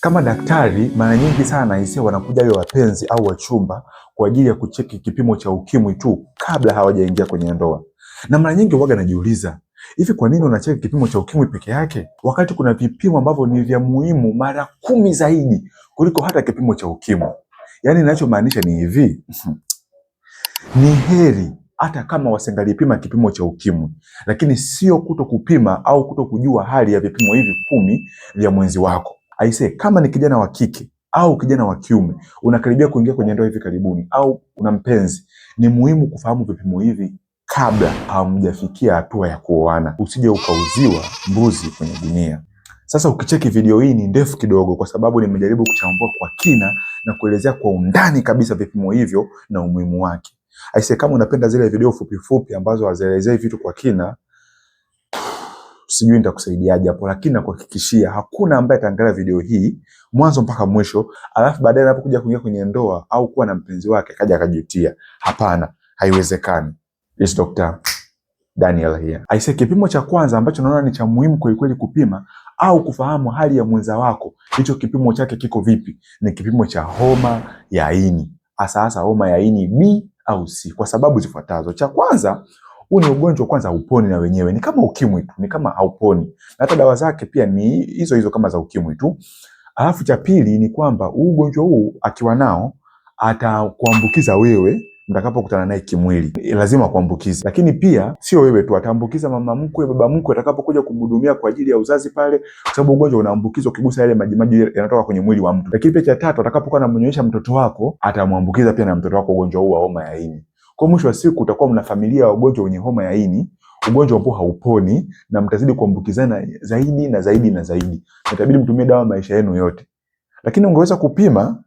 Kama daktari, mara nyingi sana hisia wanakuja wale wapenzi au wachumba kwa ajili ya kucheki kipimo cha ukimwi tu kabla hawajaingia kwenye ndoa. Na mara nyingi huwaga najiuliza, hivi kwa nini unacheki kipimo cha ukimwi peke yake wakati kuna vipimo ambavyo ni vya muhimu mara 10 zaidi kuliko hata kipimo cha ukimwi? Yaani ninachomaanisha ni hivi, ni heri hata kama wasingalipima kipimo cha ukimwi, lakini sio kuto kupima au kuto kujua hali ya vipimo hivi 10 vya mwenzi wako. Aise, kama ni kijana wa kike au kijana wa kiume unakaribia kuingia kwenye ndoa hivi karibuni au una mpenzi, ni muhimu kufahamu vipimo hivi kabla hamjafikia hatua ya kuoana. Usije ukauziwa mbuzi kwenye gunia. Sasa ukicheki video hii ni ndefu kidogo kwa sababu nimejaribu kuchambua kwa kina na kuelezea kwa undani kabisa vipimo hivyo na umuhimu wake. Aise, kama unapenda zile video fupi fupi ambazo hazielezei vitu kwa kina, sijui nitakusaidiaje hapo, lakini nakuhakikishia hakuna ambaye ataangalia video hii mwanzo mpaka mwisho alafu baadaye anapokuja kuingia kwenye ndoa au kuwa na mpenzi wake kaja akajutia. Hapana, haiwezekani. Yes, Dr. Daniel here. Aise, kipimo cha kwanza ambacho naona ni cha muhimu kweli kweli kupima au kufahamu hali ya mwenza wako, hicho kipimo chake kiko vipi, ni kipimo cha homa ya ini. Hasa homa ya ini B au C kwa sababu zifuatazo. Cha kwanza, huu ni ugonjwa kwanza hauponi na wenyewe, ni kama ukimwi tu, ni kama hauponi. Na hata dawa zake pia ni hizo hizo kama za ukimwi tu. Alafu cha pili ni kwamba ugonjwa huu akiwa nao atakuambukiza wewe mtakapokutana naye kimwili. Lazima kuambukiza. Lakini pia sio wewe tu, ataambukiza mama mkwe, baba mkwe atakapokuja kumhudumia kwa ajili ya uzazi pale, kwa sababu ugonjwa unaambukizwa ukigusa yale maji yanatoka kwenye mwili wa mtu. Lakini pia cha tatu, atakapokuwa anamnyonyesha mtoto wako, atamwambukiza pia na mtoto wako ugonjwa huu wa homa ya ini. Kwa mwisho wa siku utakuwa mna familia ya ugonjwa wenye homa ya ini, ugonjwa ambao hauponi, na mtazidi kuambukizana zaidi na zaidi na zaidi. Itabidi mtumie dawa maisha yenu yote. Lakini ungeweza kupima,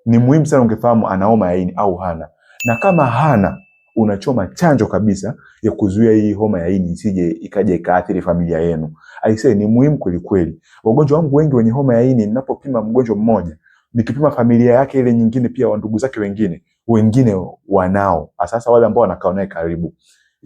ni muhimu sana ungefahamu ana homa ya ini au hana. Na kama hana, unachoma chanjo kabisa ya kuzuia hii homa ya ini isije ikaja ikaathiri familia yenu. Aisee, ni muhimu kweli kweli. Wagonjwa wangu wengi wenye homa ya ini, ninapopima mgonjwa mmoja, nikipima familia yake ile nyingine pia wa ndugu zake wengine wanao. Sasa wale ambao wanakaa naye karibu.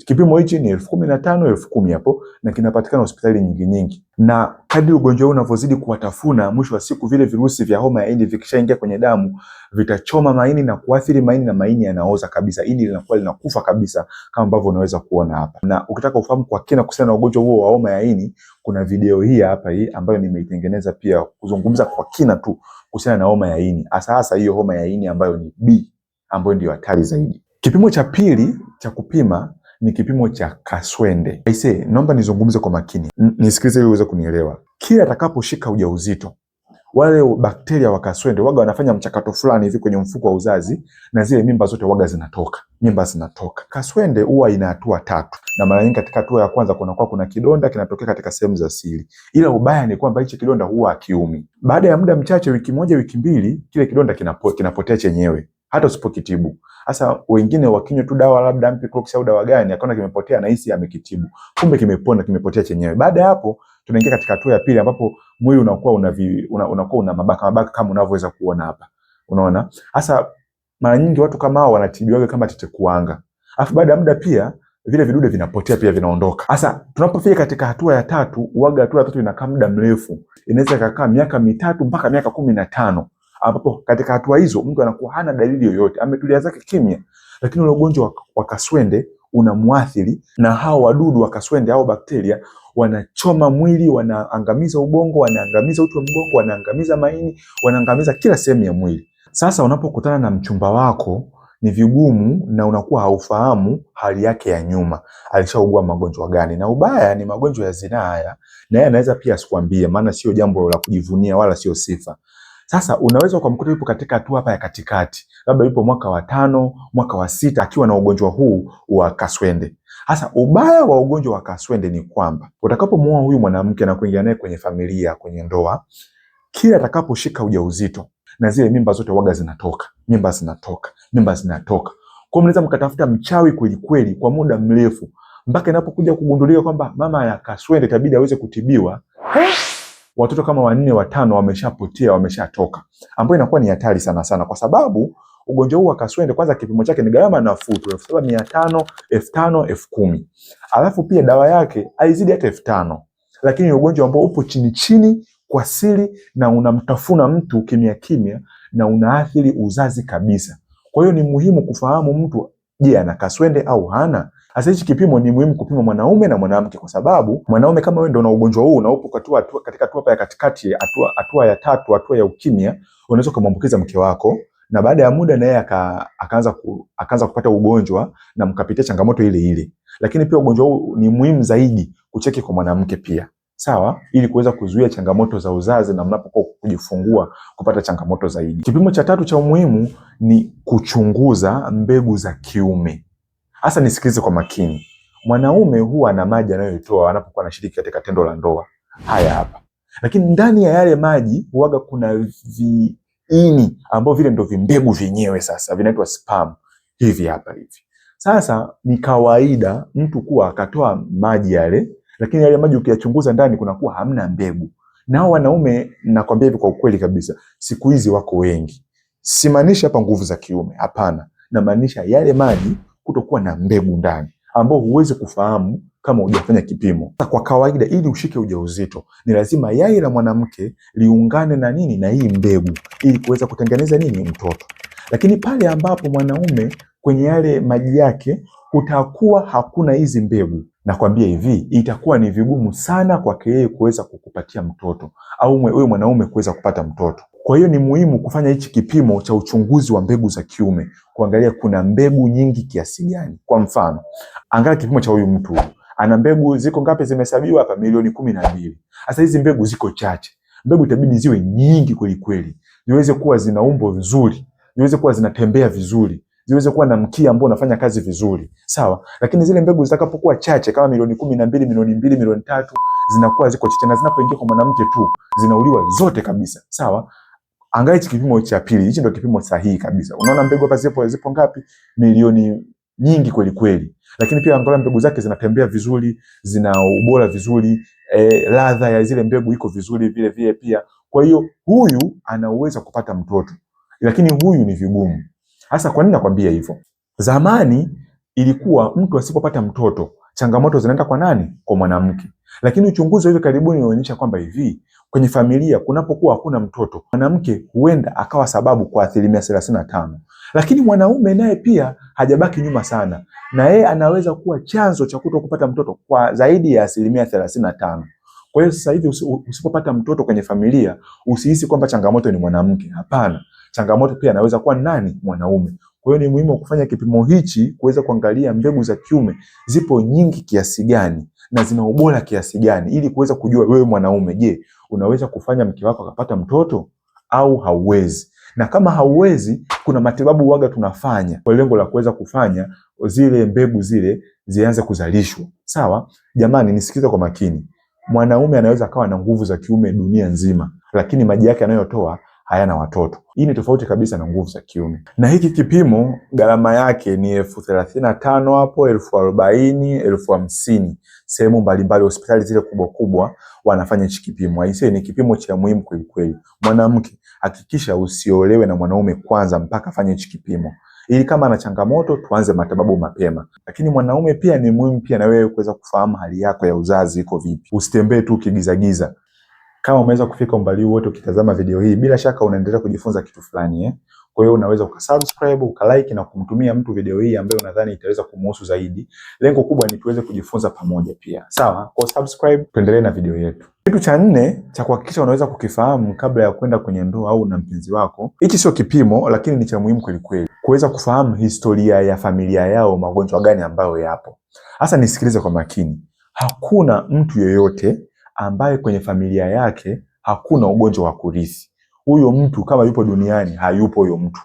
Kipimo hichi ni 15,000, 10,000 hapo, na kinapatikana hospitali nyingi. Na kadri ugonjwa huu unavyozidi kuwatafuna, mwisho wa siku vile virusi vya homa ya ini vikishaingia kwenye damu, vitachoma maini na kuathiri maini, na maini yanaoza kabisa. Ini linakuwa linakufa kabisa kama ambavyo unaweza kuona hapa. Na ukitaka ufahamu kwa kina kuhusiana na ugonjwa huo wa homa ya ini, kuna video hii hapa ambayo nimeitengeneza pia kuzungumza kwa kina tu kuhusiana na homa ya ini. Hasa hiyo homa ya ini ambayo ni B, ambayo ndio hatari zaidi. Kipimo cha pili cha kupima ni kipimo cha kaswende. Aise, naomba nizungumze kwa makini. Nisikilize ili uweze kunielewa. Kila atakaposhika ujauzito, wale bakteria wa kaswende waga wanafanya mchakato fulani hivi kwenye mfuko wa uzazi, na zile mimba zote waga zinatoka. Kaswende huwa ina hatua 3. Na mara nyingi katika hatua ya kwanza kuna kidonda kinatokea katika sehemu za siri. Ila ubaya ni kwamba hichi kidonda huwa hakiumi. Baada ya muda mchache, wiki moja, wiki mbili, kile kidonda kinapotea chenyewe hata usipokitibu. Sasa wengine wakinywa tu dawa labda Ampiclox au dawa gani, akaona kimepotea na hisi amekitibu. Kumbe kimepona, kimepotea chenyewe. Baada ya hapo tunaingia katika hatua ya pili ambapo mwili unakuwa una mabaka kama unavyoweza kuona hapa. Unaona? Sasa mara nyingi watu kama hao wanatibiwa kama tetekuwanga. Alafu baada ya muda pia vile vidude vinapotea pia vinaondoka. Sasa tunapofika katika hatua ya 3, uaga hatua ya 3 inakaa muda mrefu. Inaweza kukaa miaka 3 mpaka miaka 15. Ambapo katika hatua hizo mtu anakuwa hana dalili yoyote, ametulia zake kimya, lakini ule ugonjwa wa kaswende unamuathiri, na hao wadudu wa kaswende au bakteria wanachoma mwili, wanaangamiza ubongo, wanaangamiza uti wa mgongo, wanaangamiza maini, wanaangamiza kila sehemu ya mwili. Sasa unapokutana na mchumba wako ni vigumu, na unakuwa haufahamu hali yake ya nyuma, alishaugua magonjwa gani. Na ubaya ni magonjwa ya zinaa haya, na yeye anaweza pia asikwambie, maana sio jambo la kujivunia wala sio sifa. Sasa unaweza ukamkuta yupo katika hatua hapa ya katikati, labda yupo mwaka wa 5, mwaka wa 6 akiwa na ugonjwa huu wa kaswende. Sasa ubaya wa ugonjwa wa kaswende ni kwamba utakapomuoa huyu mwanamke na kuingia naye kwenye familia, kwenye ndoa, kila atakaposhika ujauzito na zile mimba zote waga zinatoka. Kwa mnaweza mkatafuta mchawi kweli kweli kwa muda mrefu mpaka inapokuja kugundulika kwamba mama ya kaswende itabidi aweze kutibiwa. Watoto kama 4, 5 wameshapotea, wameshatoka, ambayo inakuwa ni hatari sana kwa sababu ugonjwa huu wa kaswende kwanza kipimo chake ni gharama nafuu, 7,500, 5,000, 10,000. Alafu pia dawa yake haizidi hata 5,000. Lakini ugonjwa ambao upo chini kwa siri na unamtafuna mtu kimya kimya na unaathiri uzazi kabisa. Kwa hiyo ni muhimu kufahamu mtu, je, ana kaswende au hana? Sasa hichi kipimo ni muhimu kupima mwanaume na mwanamke, kwa sababu mwanaume kama wewe ndio una ugonjwa huu na upo katika hatua ya katikati, hatua ya 3, hatua ya ukimya, unaweza kumwambukiza mke wako, na baada ya muda naye akaanza kupata ugonjwa na mkapitia changamoto ile ile. Lakini pia ugonjwa huu ni muhimu zaidi kucheki kwa mwanamke pia. Sawa, ili kuweza kuzuia changamoto za uzazi na mnapokuwa kujifungua kupata changamoto zaidi. Kipimo cha 3 cha umuhimu ni kuchunguza mbegu za kiume. Hasa nisikilize kwa makini. Mwanaume huwa ana maji anayoitoa anapokuwa anashiriki katika tendo la ndoa. Haya hapa. Lakini ndani ya yale maji huaga kuna viini ambavyo vile ndio vimbegu vyenyewe, sasa vinaitwa sperm. Hivi hapa hivi. Sasa ni kawaida mtu kuwa akatoa maji yale, lakini yale maji ukiyachunguza ndani kunakuwa hamna mbegu. Nao wanaume, nakwambia hivi kwa ukweli kabisa, siku hizi wako wengi. Simaanisha hapa nguvu za kiume, hapana. Namaanisha yale maji kutokuwa na mbegu ndani, ambao huwezi kufahamu kama hujafanya kipimo. Kwa kawaida ili ushike ujauzito ni lazima yai la mwanamke liungane na nini, na hii mbegu, ili kuweza kutengeneza nini, mtoto. Lakini pale ambapo mwanaume kwenye yale maji yake kutakuwa hakuna hizi mbegu, nakwambia hivi, itakuwa ni vigumu sana kwake yeye kuweza kukupatia mtoto, au wewe mwanaume kuweza kupata mtoto. Kwa hiyo ni muhimu kufanya hichi kipimo cha uchunguzi wa mbegu za kiume, kuangalia kuna mbegu nyingi kiasi gani. Kwa mfano, angalia kipimo cha huyu mtu. Ana mbegu ziko ngapi zimehesabiwa hapa? Milioni 12. Sasa hizi mbegu ziko chache. Mbegu itabidi ziwe nyingi kweli kweli. Ziweze kuwa zina umbo vizuri, ziweze kuwa zinatembea vizuri, ziweze kuwa na mkia ambao unafanya kazi vizuri. Sawa? Lakini zile mbegu zitakapokuwa chache kama milioni 12, milioni 2, milioni 3, zinakuwa ziko chache, na zinapoingia kwa mwanamke tu zinauliwa zote kabisa. Sawa? Angalia hichi kipimo cha pili. Hichi ndio kipimo sahihi kabisa. Unaona mbegu hapa zipo ngapi? Milioni nyingi kweli kweli. Lakini pia angalia mbegu zake zinatembea vizuri, zina ubora vizuri, ladha ya zile mbegu iko vizuri vile vile pia. Kwa hiyo huyu ana uwezo kupata mtoto. Lakini huyu ni vigumu. Hasa kwa nini nakwambia hivyo? Zamani ilikuwa mtu asipopata mtoto, changamoto zinaenda kwa nani? Kwa mwanamke. Lakini uchunguzi wa hivi karibuni unaonyesha kwamba hivi, kwenye familia kunapokuwa hakuna mtoto, mwanamke huenda akawa sababu kwa 35%. Lakini mwanaume naye pia hajabaki nyuma sana, na yeye anaweza kuwa chanzo cha kutokupata mtoto kwa zaidi ya 35%. Kwa hiyo sasa hivi usipopata mtoto kwenye familia, usihisi kwamba changamoto ni mwanamke. Hapana, changamoto pia anaweza kuwa nani? Mwanaume. Kwa hiyo ni muhimu kufanya kipimo hichi kuweza kuangalia mbegu za kiume zipo nyingi kiasi gani na zina ubora kiasi gani, ili kuweza kujua wewe mwanaume, je, unaweza kufanya mke wako akapata mtoto au hauwezi. Na kama hauwezi, kuna matibabu waga tunafanya kwa lengo la kuweza kufanya zile mbegu zile zianze kuzalishwa. Sawa? Jamani, nisikize kwa makini. Mwanaume anaweza akawa na nguvu za kiume dunia nzima, lakini maji yake anayotoa hayana watoto. Hii ni tofauti kabisa na nguvu za kiume. Na hiki kipimo gharama yake ni 35,000 hapo, 40,000, 50,000. Sehemu mbalimbali, hospitali zile kubwa kubwa wanafanya hiki kipimo. Aisee, ni kipimo cha muhimu kweli kweli. Mwanamke, hakikisha usiolewe na mwanaume kwanza mpaka afanye hiki kipimo, ili kama ana changamoto tuanze matibabu mapema. Lakini mwanaume pia ni muhimu pia na wewe kuweza kufahamu hali yako ya uzazi iko vipi. Usitembee tu kigizagiza. Kama umeweza kufika umbali wote ukitazama video hii, bila shaka unaendelea kujifunza kitu fulani. Kwa hiyo unaweza ukasubscribe, ukalike na kumtumia mtu video hii ambaye unadhani itaweza kumhusu zaidi. Lengo kubwa ni tuweze kujifunza pamoja pia. Sawa? Kwa subscribe, tuendelee na video yetu. Kitu cha 4 cha kuhakikisha unaweza kukifahamu kabla ya kwenda kwenye ndoa au na mpenzi wako. Hichi sio kipimo, lakini ni cha muhimu kweli kweli. Kuweza kufahamu historia ya familia yao, magonjwa gani ambayo yapo. Hasa nisikilize kwa makini. Hakuna mtu yeyote ambaye kwenye familia yake hakuna ugonjwa wa kurithi. Huyo mtu kama yupo duniani hayupo huyo mtu.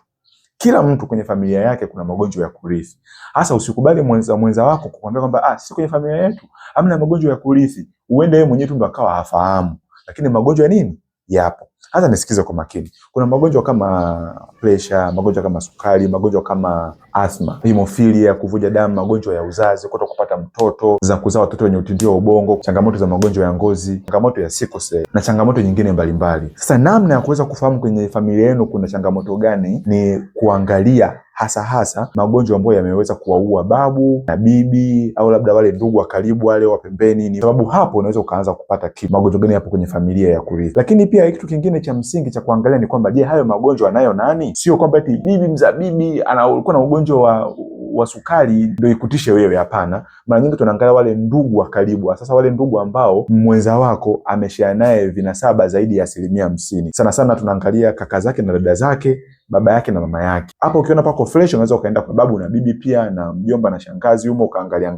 Kila mtu kwenye familia yake kuna magonjwa ya kurithi. Hasa usikubali mwenza wako kukwambia kwamba si kwenye familia yetu hamna magonjwa ya kurithi. Uende yeye mwenyewe tu ndo akawa hafahamu. Lakini magonjwa nini? Yapo. Hata nisikize kwa makini. Kuna magonjwa kama pressure, magonjwa kama sukari, magonjwa kama asthma, hemophilia, kuvuja damu, magonjwa ya uzazi, kuto kupata mtoto, za kuzaa watoto wenye utindio wa ubongo, changamoto za magonjwa ya ngozi, changamoto ya sickle cell na changamoto nyingine mbalimbali. Sasa namna ya kuweza kufahamu kwenye familia yenu kuna changamoto gani ni kuangalia hasa magonjwa ambayo yameweza kuwaua babu na bibi au labda wale ndugu wa karibu wale wa pembeni. Ni sababu hapo unaweza ukaanza kupata magonjwa gani hapo kwenye familia ya kurithi. Lakini pia kitu kingine cha msingi cha kuangalia ni kwamba je, hayo magonjwa anayo nani? Sio kwamba eti bibi mza bibi alikuwa na ugonjwa wa sukari ndio ikutishe wewe, hapana. Mara nyingi tunaangalia wale ndugu wa karibu, sasa wale ndugu ambao mwenza wako ameshare naye vinasaba zaidi ya 50%. Sana sana tunaangalia kaka zake na dada zake, baba yake na mama yake. Hapo ukiona pako fresh unaweza ukaenda kwa babu na bibi pia na mjomba na shangazi humo ukaangalia.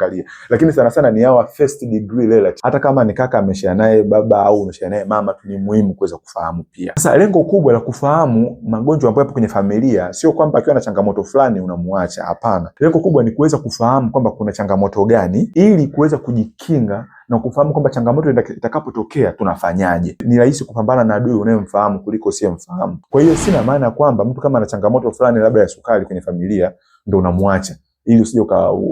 Lakini sana sana ni hawa first degree relative. Hata kama ni kaka ameshare naye baba au ameshare naye mama, ni muhimu kuweza kufahamu pia. Sasa lengo kubwa la kufahamu magonjwa ambayo yapo kwenye familia sio kwamba akiwa na changamoto fulani unamuacha, hapana. Lengo kubwa ni kuweza kufahamu kwamba kuna changamoto gani ili kuweza kujikinga na kufahamu kwamba changamoto itakapotokea tunafanyaje. Ni rahisi kupambana na adui unayemfahamu kuliko usiyemfahamu. Kwa hiyo sina maana kwamba mtu kama ana changamoto fulani labda ya sukari kwenye familia ndio unamwacha ili usije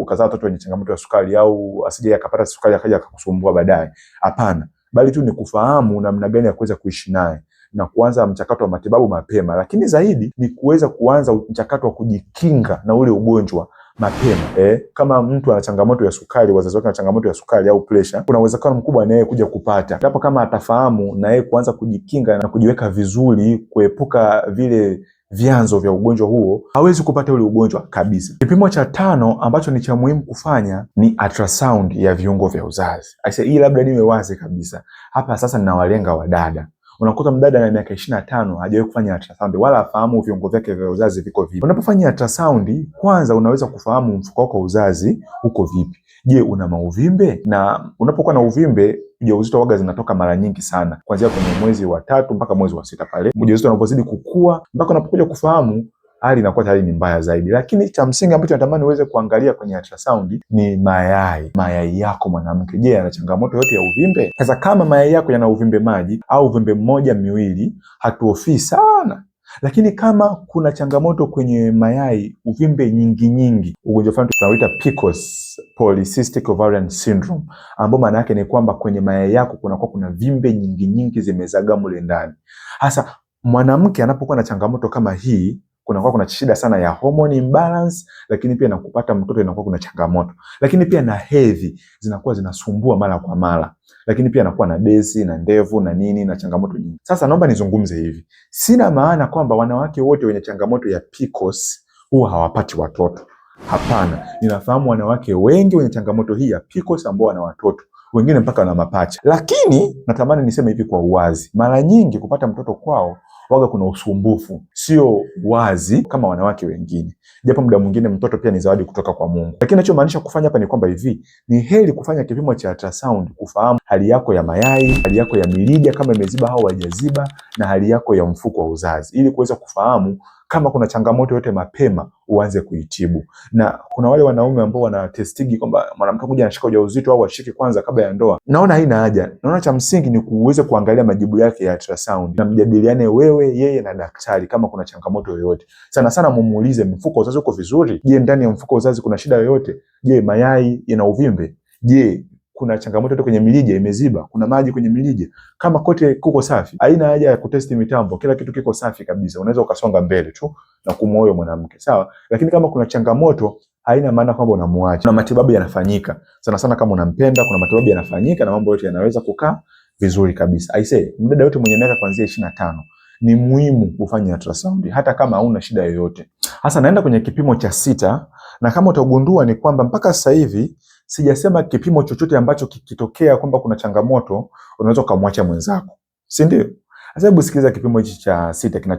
ukazaa watoto wenye changamoto ya sukari au asije akapata sukari akaja akakusumbua baadaye. Hapana, bali tu ni kufahamu namna gani ya kuweza kuishi naye na kuanza mchakato wa matibabu mapema. Lakini zaidi ni kuweza kuanza mchakato wa kujikinga na ule ugonjwa mapema. Kama mtu ana changamoto ya sukari, wazazi wake wana changamoto ya sukari au pressure, kuna uwezekano mkubwa naye kuja kupata. Hapo kama atafahamu na yeye kuanza kujikinga na kujiweka vizuri, kuepuka vile vyanzo vya ugonjwa huo, hawezi kupata ule ugonjwa kabisa. Kipimo cha 5 ambacho ni cha muhimu kufanya ni ultrasound ya viungo vya uzazi. Aisha, hii labda niwe wazi kabisa. Hapa sasa ninawalenga wadada. Unakuta mdada na miaka 25 hajawahi kufanya ultrasound wala afahamu viungo vyake vya uzazi viko vipi. Unapofanya ultrasound, kwanza unaweza kufahamu mfuko wako wa uzazi uko vipi. Je, una mauvimbe? Na unapokuwa na uvimbe, ujauzito waga zinatoka mara nyingi sana, kuanzia kwenye mwezi wa 3 mpaka mwezi wa 6 pale. Ujauzito unapozidi kukua mpaka unapokuja kufahamu hali inakuwa tayari ni mbaya zaidi. Lakini cha msingi ambacho natamani uweze kuangalia kwenye ultrasound ni mayai yako mwanamke. Je, yana changamoto yote ya uvimbe? Sasa kama mayai yako yana uvimbe maji au uvimbe mmoja miwili, hatuhofii sana. Lakini kama kuna changamoto kwenye mayai, uvimbe nyingi, ugonjwa fulani tunauita PCOS, polycystic ovarian syndrome, ambao maana yake ni kwamba kwenye mayai yako kuna vimbe nyingi zimezagaa mule ndani. Hasa mwanamke anapokuwa na changamoto kama hii, kuna shida sana ya hormone imbalance, lakini pia na kupata mtoto inakuwa kuna changamoto. Lakini pia na hedhi zinakuwa zinasumbua mara kwa mara. Lakini pia anakuwa na besi na ndevu na nini na changamoto nyingi. Sasa naomba nizungumze hivi. Sina maana kwamba wanawake wote wenye changamoto ya PCOS huwa hawapati watoto. Hapana, ninafahamu wanawake wengi wenye changamoto hii ya PCOS ambao wana watoto, wengine mpaka wana mapacha. Lakini natamani niseme hivi kwa uwazi, mara nyingi kupata mtoto kwao waga kuna usumbufu, sio wazi kama wanawake wengine. Japo muda mwingine mtoto pia ni zawadi kutoka kwa Mungu. Lakini ninachomaanisha kufanya hapa ni kwamba hivi, ni heri kufanya kipimo cha ultrasound kufahamu hali yako ya mayai, hali yako ya mirija kama imeziba au haijaziba, na hali yako ya mfuko wa uzazi, ili kuweza kufahamu kama kuna changamoto yote mapema uanze kuitibu. Na kuna wale wanaume ambao wanatestigi kwamba mwanamke kuja anashika ujauzito au ashike kwanza kabla ya ndoa. Naona haina haja. Naona cha msingi ni kuweze kuangalia majibu yake ya ultrasound na mjadiliane wewe, yeye na daktari kama kuna changamoto yoyote. Sana sana mumuulize mfuko wa uzazi uko vizuri? Je, ndani ya mfuko wa uzazi kuna shida yoyote? Je, mayai yana uvimbe? Je, kuna changamoto yote kwenye mirija imeziba? Kuna maji kwenye mirija? Kama kote kuko safi, haina haja ya kutesti mitambo, kila kitu kiko safi kabisa, unaweza ukasonga mbele tu na kumuoa mwanamke, sawa? Lakini kama kuna changamoto, haina maana kwamba unamuacha. Na matibabu yanafanyika. Sana sana kama unampenda, kuna matibabu yanafanyika na mambo yote yanaweza kukaa vizuri kabisa. I say, mdada yote mwenye miaka kuanzia 25 ni muhimu kufanya ultrasound hata kama hauna shida yoyote. Hasa naenda kwenye kipimo cha 6, na kama utagundua ni kwamba mpaka sasa hivi sijasema kipimo chochote ambacho kikitokea kwamba kuna changamoto unaweza kumwacha mwenzako, si ndio? Sasa hebu sikiliza kipimo hichi cha 6 kinacho